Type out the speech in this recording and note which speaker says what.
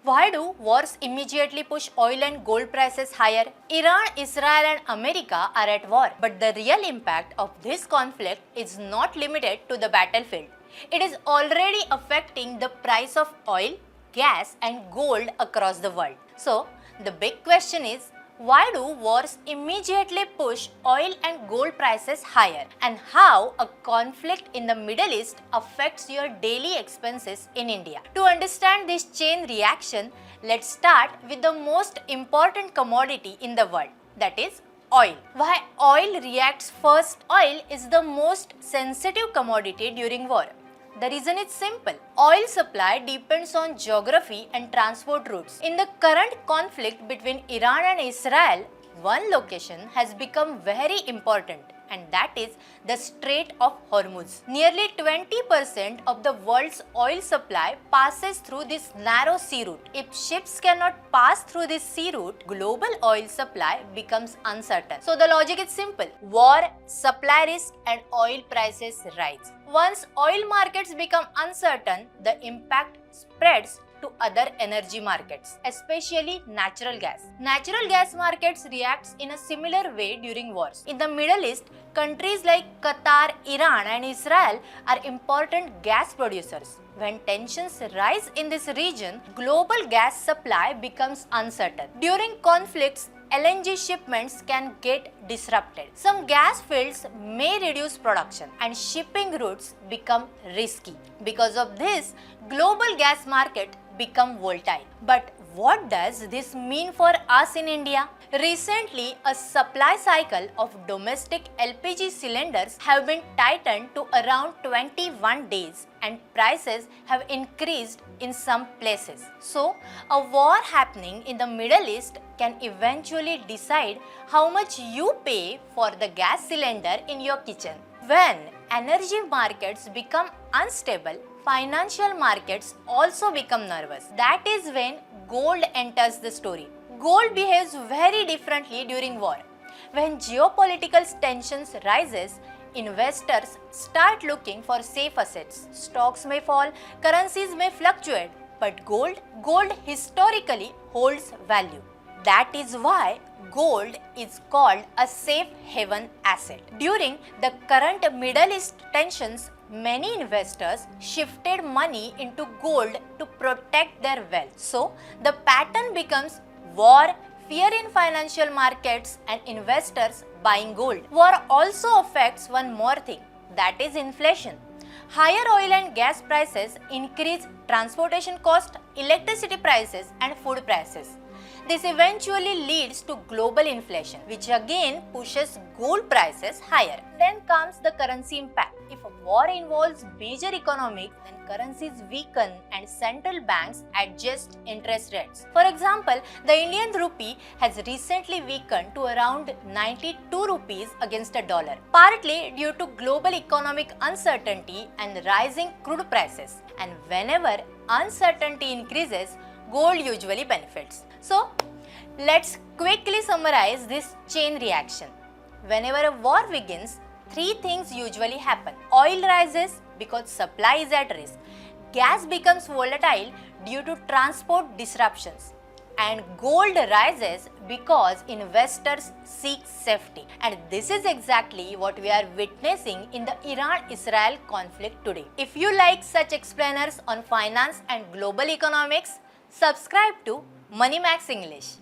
Speaker 1: Why do wars immediately push oil and gold prices higher? Iran, Israel and America are at war, but the real impact of this conflict is not limited to the battlefield. It is already affecting the price of oil, gas and gold across the world. So, the big question is, why do wars immediately push oil and gold prices higher, and how a conflict in the Middle East affects your daily expenses in India? To understand this chain reaction, let's start with the most important commodity in the world, that is oil. Why oil reacts first? Oil is the most sensitive commodity during war. The reason is simple. Oil supply depends on geography and transport routes. In the current conflict between Iran and Israel, one location has become very important, and that is the Strait of Hormuz. Nearly 20% of the world's oil supply passes through this narrow sea route. If ships cannot pass through this sea route, global oil supply becomes uncertain. So the logic is simple. War, supply risk and oil prices rise. Once oil markets become uncertain, the impact spreads to other energy markets, especially natural gas. Natural gas markets reacts in a similar way during wars. In the Middle East, countries like Qatar, Iran and Israel are important gas producers. When tensions rise in this region, global gas supply becomes uncertain. During conflicts, LNG shipments can get disrupted. Some gas fields may reduce production and shipping routes become risky. Because of this, global gas market become volatile. But what does this mean for us in India? Recently, a supply cycle of domestic LPG cylinders have been tightened to around 21 days and prices have increased in some places. So, a war happening in the Middle East can eventually decide how much you pay for the gas cylinder in your kitchen. When energy markets become unstable, financial markets also become nervous. That is when gold enters the story. Gold behaves very differently during war. When geopolitical tensions rises, investors start looking for safe assets. Stocks may fall, currencies may fluctuate, but gold historically holds value. That is why gold is called a safe haven asset. During the current Middle East tensions, many investors shifted money into gold to protect their wealth. So, the pattern becomes war, fear in financial markets and investors buying gold. War also affects one more thing, that is inflation. Higher oil and gas prices increase transportation cost, electricity prices and food prices. This eventually leads to global inflation, which again pushes gold prices higher. Then comes the currency impact. If a war involves major economies, then currencies weaken and central banks adjust interest rates. For example, the Indian rupee has recently weakened to around 92 rupees against a dollar, partly due to global economic uncertainty and rising crude prices. And whenever uncertainty increases, gold usually benefits. So, let's quickly summarize this chain reaction. Whenever a war begins, three things usually happen. Oil rises because supply is at risk. Gas becomes volatile due to transport disruptions. And gold rises because investors seek safety. And this is exactly what we are witnessing in the Iran-Israel conflict today. If you like such explainers on finance and global economics, subscribe to Moneymax English.